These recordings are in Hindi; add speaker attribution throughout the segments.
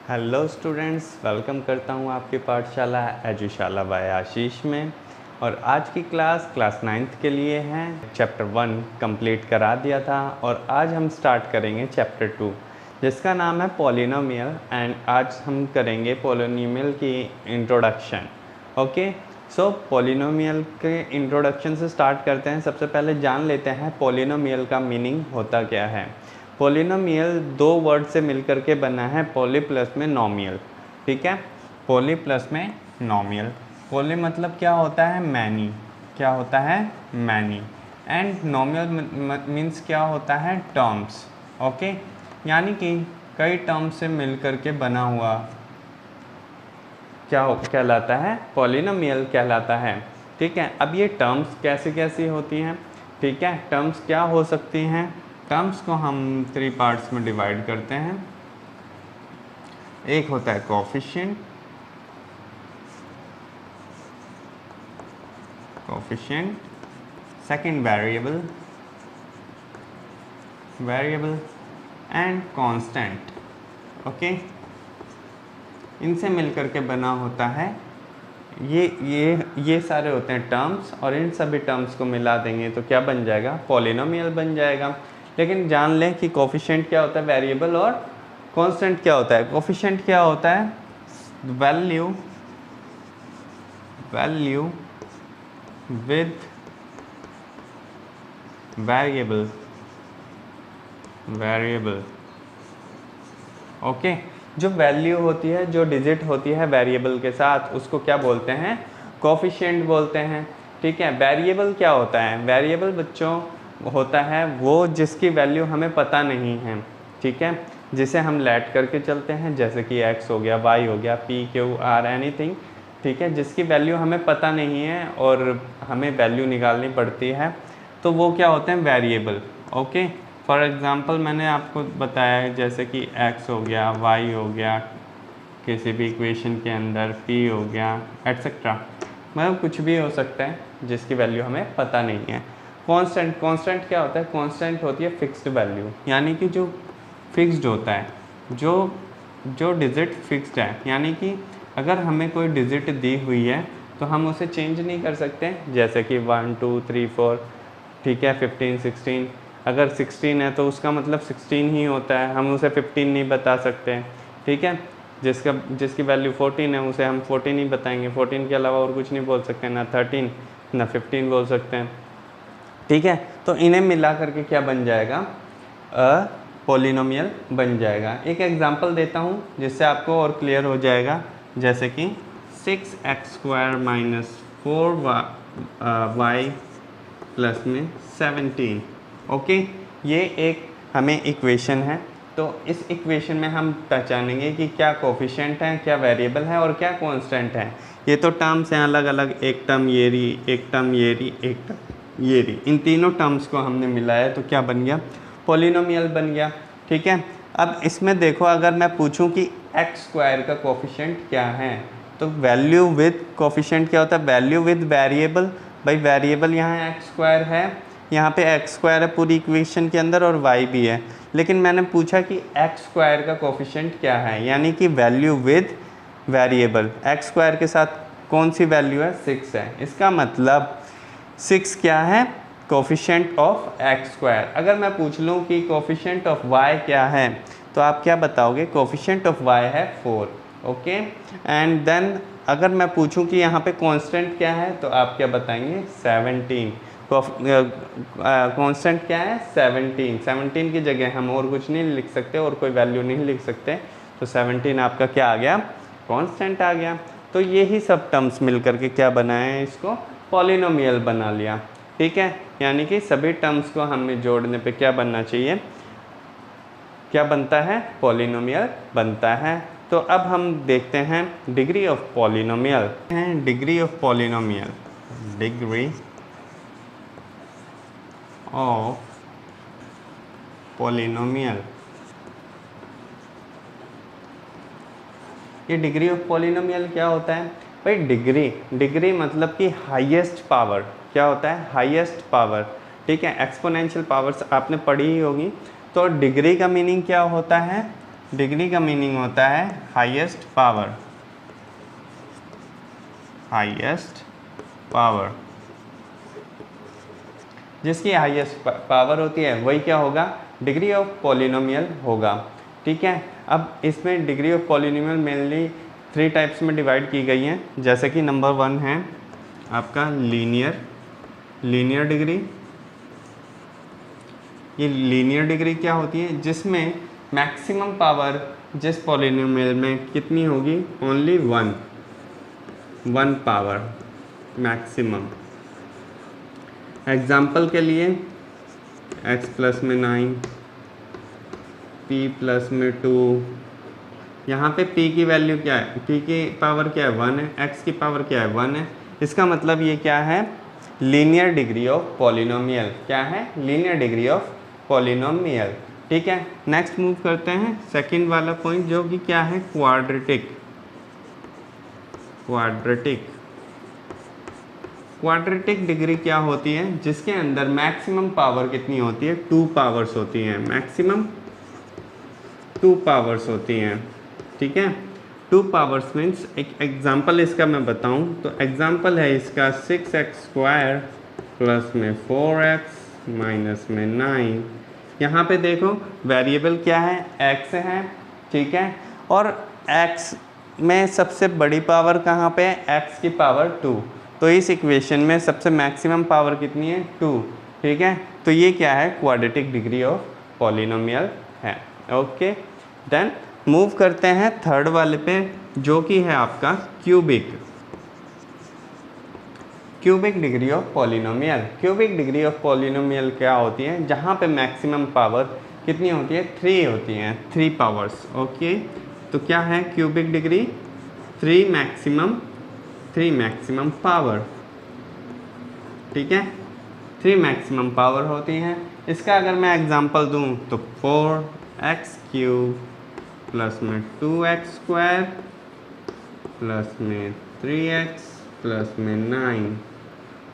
Speaker 1: हेलो स्टूडेंट्स, वेलकम करता हूँ आपकी पाठशाला एजुशाला बाय आशीष में। और आज की क्लास 9th के लिए है। चैप्टर 1 कंप्लीट करा दिया था और आज हम स्टार्ट करेंगे चैप्टर 2 जिसका नाम है पॉलिनोमियल। एंड आज हम करेंगे पॉलिनोमियल की इंट्रोडक्शन। ओके, सो पॉलिनोमियल के इंट्रोडक्शन से स्टार्ट करते हैं। सबसे पहले जान लेते हैं पॉलिनोमियल का मीनिंग होता क्या है। पॉलिनोमियल दो वर्ड से मिलकर के बना है, पॉली प्लस में नॉमियल। ठीक है, पॉली प्लस में नॉमियल। पॉली मतलब क्या होता है? मैनी। क्या होता है? मैनी। एंड नॉमियल मीन्स क्या होता है? टर्म्स। ओके, यानी कि कई टर्म्स से मिलकर के बना हुआ क्या कहलाता है? पॉलिनोमियल कहलाता है। ठीक है, अब ये टर्म्स कैसे कैसी होती हैं? ठीक है, टर्म्स क्या हो सकती हैं? टर्म्स को हम 3 पार्ट्स में डिवाइड करते हैं। एक होता है coefficient, second variable and constant. Okay, इनसे मिलकर के बना होता है ये सारे होते हैं टर्म्स, और इन सभी टर्म्स को मिला देंगे तो क्या बन जाएगा? पॉलिनोमियल बन जाएगा। लेकिन जान लें कि कोफिशिएंट क्या होता है, वेरिएबल, और कांस्टेंट क्या होता है। कोफिशिएंट क्या होता है? Value with variable. ओके, जो वैल्यू होती है, जो डिजिट होती है वेरिएबल के साथ, उसको क्या बोलते हैं? कोफिशिएंट बोलते हैं। ठीक है, वेरिएबल क्या होता है? वेरिएबल बच्चों होता है वो जिसकी वैल्यू हमें पता नहीं है। ठीक है, जिसे हम लेट करके चलते हैं, जैसे कि x हो गया, y हो गया, p q r एनीथिंग। ठीक है, जिसकी वैल्यू हमें पता नहीं है और हमें वैल्यू निकालनी पड़ती है, तो वो क्या होते हैं? वेरिएबल। ओके, फॉर एग्ज़ाम्पल मैंने आपको बताया है, जैसे कि x हो गया, y हो गया, किसी भी इक्वेशन के अंदर p हो गया, एट्सेट्रा। मतलब कुछ भी हो सकता है जिसकी वैल्यू हमें पता नहीं है। कांस्टेंट क्या होता है? कांस्टेंट होती है फिक्स्ड वैल्यू, यानी कि जो फिक्स्ड होता है, जो डिजिट फिक्स्ड है। यानी कि अगर हमें कोई डिजिट दी हुई है तो हम उसे चेंज नहीं कर सकते, जैसे कि 1 2 3 4। ठीक है, 15 16। अगर 16 है तो उसका मतलब 16 ही होता है, हम उसे 15 नहीं बता सकते। ठीक है, जिसकी वैल्यू 14 है उसे हम 14 ही बताएंगे। 14 के अलावा और कुछ नहीं बोल सकते, ना 13 ना 15 बोल सकते हैं। ठीक है, तो इन्हें मिला करके क्या बन जाएगा? पॉलिनोमियल बन जाएगा। एक एग्जांपल देता हूँ जिससे आपको और क्लियर हो जाएगा, जैसे कि 6x² - 4y प्लस में 17। ओके, ये एक हमें इक्वेशन है। तो इस इक्वेशन में हम पहचानेंगे कि क्या कोफिशिएंट है, क्या वेरिएबल है और क्या कांस्टेंट है। ये तो टर्म्स हैं अलग अलग, एक टर्म ये रही, एक टर्म ये रही, एक टर्म ये रही। इन तीनों टर्म्स को हमने मिलाया तो क्या बन गया? पॉलिनोमियल बन गया। ठीक है, अब इसमें देखो, अगर मैं पूछूं कि x² का कोफिशिएंट क्या है, तो वैल्यू विद कोफिशिएंट क्या होता है? Value with variable. भाई वेरिएबल यहाँ x² है, यहाँ पे x² है पूरी इक्वेशन के अंदर, और y भी है। लेकिन मैंने पूछा कि x² का कोफिशिएंट क्या है, यानी कि वैल्यू विद वेरिएबल। x² के साथ कौन सी वैल्यू है? 6 है। इसका मतलब 6 क्या है? Coefficient of x²। अगर मैं पूछ लूँ कि कोफिशिएंट ऑफ y क्या है, तो आप क्या बताओगे? कोफिशिएंट ऑफ y है 4। ओके, एंड देन अगर मैं पूछूं कि यहाँ पे कांस्टेंट क्या है, तो आप क्या बताएंगे? 17। कांस्टेंट क्या है? 17। 17 की जगह हम और कुछ नहीं लिख सकते और कोई वैल्यू नहीं लिख सकते, तो 17 आपका क्या आ गया? कांस्टेंट आ गया। तो यही सब टर्म्स मिलकर के क्या बनाए? इसको पॉलिनोमियल बना लिया। ठीक है, यानी कि सभी टर्म्स को हमें जोड़ने पे क्या बनना चाहिए? क्या बनता है? पॉलिनोमियल बनता है। तो अब हम देखते हैं degree of polynomial. Degree of polynomial, degree of polynomial. ये डिग्री ऑफ पॉलिनोमियल क्या होता है? भाई डिग्री मतलब कि हाईएस्ट पावर। क्या होता है? Highest power. ठीक है, एक्सपोनेंशियल पावर्स आपने पढ़ी ही होगी। तो डिग्री का मीनिंग क्या होता है? डिग्री का मीनिंग होता है हाईएस्ट पावर, हाईएस्ट पावर। जिसकी हाईएस्ट पावर होती है वही क्या होगा, डिग्री ऑफ पॉलिनोमियल होगा। ठीक है, अब इसमें degree of polynomial mainly 3 types में डिवाइड की गई हैं, जैसे कि नंबर 1 है आपका लीनियर डिग्री। ये लीनियर डिग्री क्या होती है, जिसमें मैक्सिमम पावर जिस पॉलिनोमियल में कितनी होगी, ओनली 1 पावर मैक्सिमम। एग्जाम्पल के लिए x प्लस में 9, p प्लस में 2, यहाँ पे p की वैल्यू क्या है, p की पावर क्या है 1 है, x की पावर क्या है 1 है। इसका मतलब ये क्या है, लीनियर डिग्री ऑफ पॉलिनोमियल। क्या है, लीनियर डिग्री ऑफ पॉलिनोमियल। ठीक है, नेक्स्ट मूव करते हैं सेकंड वाला पॉइंट, जो कि क्या है, क्वाड्रेटिक डिग्री क्या होती है, जिसके अंदर मैक्सिमम पावर कितनी होती है, 2 पावर्स होती हैं, मैक्सिमम 2 पावर्स होती हैं। ठीक है, 2 पावर्स मीन्स, एक एग्जांपल इसका मैं बताऊं तो एग्जांपल है इसका 6x² प्लस में 4x माइनस में 9। यहाँ पे देखो वेरिएबल क्या है, x है। ठीक है, और x में सबसे बड़ी पावर कहाँ पे है, x की पावर 2। तो इस इक्वेशन में सबसे मैक्सिमम पावर कितनी है, 2। ठीक है, तो ये क्या है, क्वाड्रेटिक डिग्री ऑफ पॉलिनोमियल है। ओके, देन मूव करते हैं थर्ड वाले पे, जो कि है आपका cubic degree of polynomial. Cubic degree of polynomial क्या होती है, जहाँ पे मैक्सिमम पावर कितनी होती है, 3 होती हैं, 3 पावर्स। ओके, तो क्या है क्यूबिक डिग्री, 3 मैक्सिमम पावर। ठीक है, 3 मैक्सिमम पावर होती हैं। इसका अगर मैं एग्जांपल दूं तो 4x³ प्लस में 2x² प्लस में 3x प्लस में 9।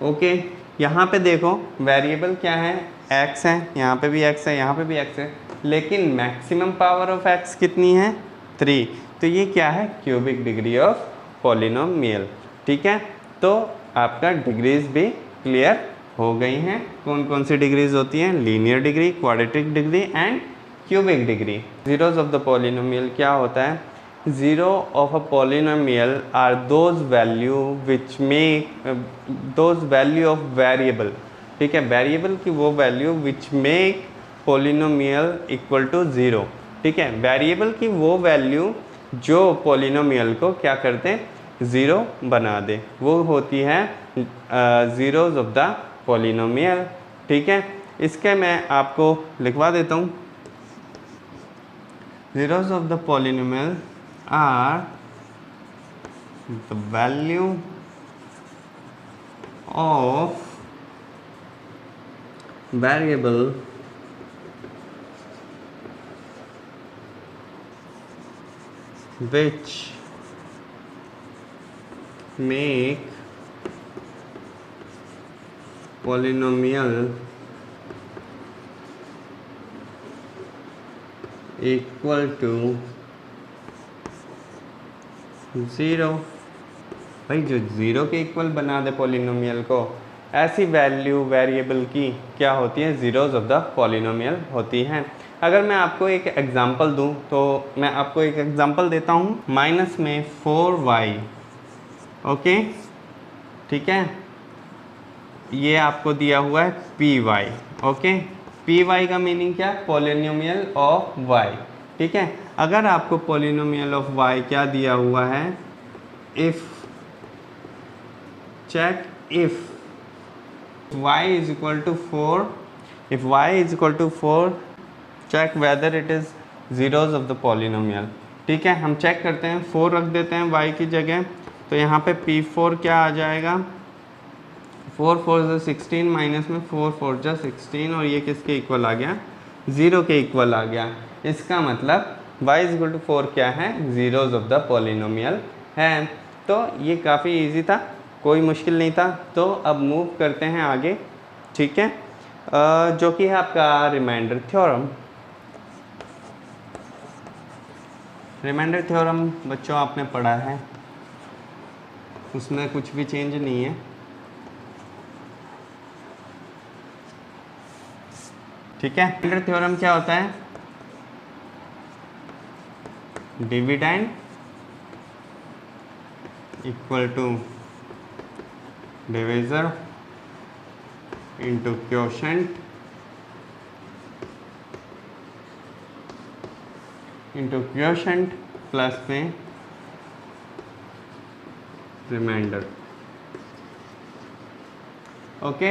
Speaker 1: ओके, यहाँ पे देखो वेरिएबल क्या है, x है, यहाँ पे भी x है, यहाँ पे भी x है, लेकिन मैक्सिमम पावर ऑफ x कितनी है, 3। तो ये क्या है, क्यूबिक डिग्री ऑफ पॉलिनोमियल। ठीक है, तो आपका डिग्रीज भी क्लियर हो गई हैं। कौन कौन सी डिग्रीज होती हैं, linear degree, quadratic degree and cubic degree. Zeros of the polynomial क्या होता है, zero of a polynomial are those value which make those value of variable. ठीक है, वेरिएबल की वो value which make polynomial equal to 0। ठीक है, वेरिएबल की वो वैल्यू जो पॉलिनोमियल को क्या करते हैं, 0 बना दे, वो होती है जीरोज ऑफ द पॉलिनोमियल। ठीक है, इसके मैं आपको लिखवा देता हूँ। Zeros of the polynomial are the value of variable which make polynomial equal to 0। भाई जो 0 के इक्वल बना दे पॉलिनोमियल को, ऐसी वैल्यू वेरिएबल की क्या होती है, जीरोज ऑफ द पॉलिनोमियल होती हैं। अगर मैं आपको एक एग्जांपल दूं तो मैं आपको एक एग्जांपल देता हूं, माइनस में 4y। ओके, ठीक है, ये आपको दिया हुआ है py। ओके, py का मीनिंग क्या, पॉलिनोमियल ऑफ y। ठीक है, अगर आपको पॉलिनोमियल ऑफ y क्या दिया हुआ है, if check if y is equal to 4, if y is equal to 4 check whether it is zeros of the polynomial. ठीक है, हम चेक करते हैं, 4 रख देते हैं y की जगह, तो यहाँ पे p4 क्या आ जाएगा, 4 4 16 माइनस में 4 4 16, और ये किसके इक्वल आ गया, 0 के इक्वल आ गया। इसका मतलब y इज इक्वल टू 4 क्या है, जीरोज ऑफ द पॉलिनोमियल है। तो ये काफ़ी इजी था, कोई मुश्किल नहीं था। तो अब मूव करते हैं आगे। ठीक है, जो कि है आपका रिमाइंडर थ्योरम। रिमाइंडर थ्योरम बच्चों आपने पढ़ा है, उसमें कुछ भी चेंज नहीं है। ठीक है, रिमाइंडर थ्योरम क्या होता है? Dividend equal to divisor into quotient plus में रिमाइंडर। ओके,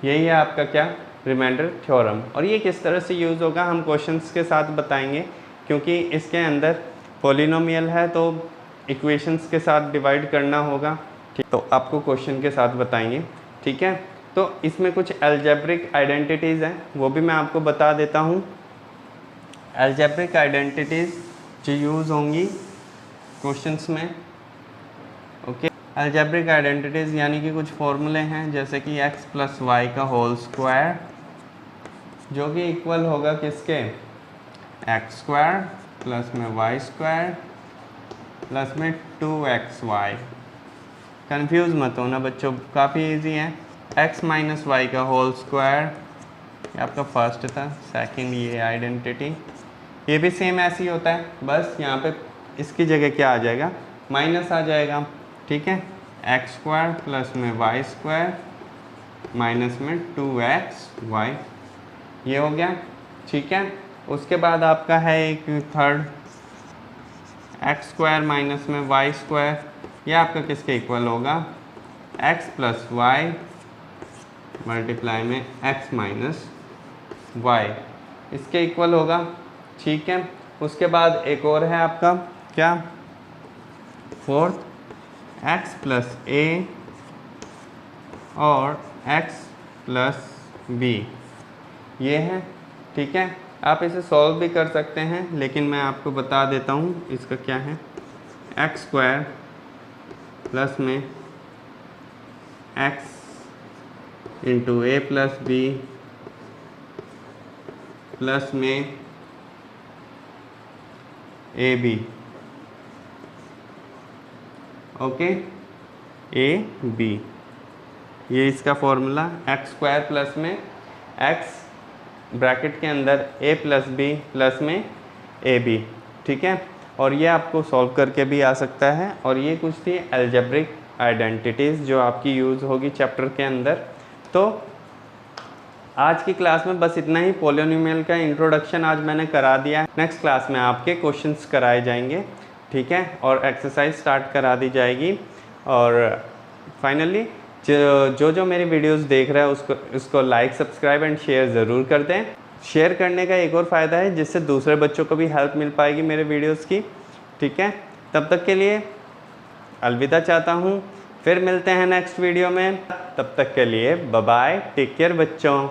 Speaker 1: यही है आपका क्या? Remainder theorem. और ये किस तरह से यूज़ होगा हम क्वेश्चंस के साथ बताएंगे, क्योंकि इसके अंदर पॉलिनोमियल है तो इक्वेशंस के साथ डिवाइड करना होगा। ठीक, तो आपको क्वेश्चन के साथ बताएंगे। ठीक है, तो इसमें कुछ अलजेब्रिक आइडेंटिटीज़ हैं, वो भी मैं आपको बता देता हूँ। अलजेब्रिक आइडेंटिटीज़ जो यूज़ होंगी क्वेश्चंस में। ओके, अलजेब्रिक आइडेंटिटीज़ यानी कि कुछ फॉर्मूले हैं, जैसे कि x प्लस वाई का होल स्क्वायर जो कि इक्वल होगा किसके? एक्स स्क्वायर प्लस में वाई स्क्वायर प्लस में 2xy। कंफ्यूज मत होना बच्चों, काफ़ी इजी है। x माइनस वाई का होल स्क्वायर, ये आपका फर्स्ट था। सेकंड ये आइडेंटिटी, ये भी सेम ऐसे ही होता है, बस यहाँ पे इसकी जगह क्या आ जाएगा? माइनस आ जाएगा। ठीक है, एक्स स्क्वायर प्लस में वाई स्क्वायर माइनस में 2xy, ये हो गया। ठीक है, उसके बाद आपका है एक थर्ड, एक्स स्क्वायर माइनस में वाई स्क्वायर, ये आपका किसके इक्वल होगा? x प्लस वाई मल्टीप्लाई में x माइनस वाई, इसके इक्वल होगा। ठीक है, उसके बाद एक और है आपका क्या? फोर्थ, x प्लस a और x प्लस b, ये है। ठीक है, आप इसे सॉल्व भी कर सकते हैं, लेकिन मैं आपको बता देता हूँ इसका क्या है। एक्स स्क्वायर प्लस में x into A plus B plus में A B. Okay, A B, ये इसका फॉर्मूला। एक्स स्क्वायर प्लस में x ब्रैकेट के अंदर a प्लस बी प्लस में ए बी। ठीक है, और ये आपको सॉल्व करके भी आ सकता है। और ये कुछ थी अलजेब्रिक आइडेंटिटीज़ जो आपकी यूज़ होगी चैप्टर के अंदर। तो आज की क्लास में बस इतना ही। पॉलिनोमियल का इंट्रोडक्शन आज मैंने करा दिया है। नेक्स्ट क्लास में आपके क्वेश्चंस कराए जाएंगे। ठीक है, और एक्सरसाइज स्टार्ट करा दी जाएगी। और फाइनली जो मेरी वीडियोस देख रहा है उसको लाइक, सब्सक्राइब एंड शेयर ज़रूर कर दें। शेयर करने का एक और फ़ायदा है जिससे दूसरे बच्चों को भी हेल्प मिल पाएगी मेरे वीडियोस की। ठीक है, तब तक के लिए अलविदा चाहता हूँ। फिर मिलते हैं नेक्स्ट वीडियो में, तब तक के लिए बाय बाय, टेक केयर बच्चों।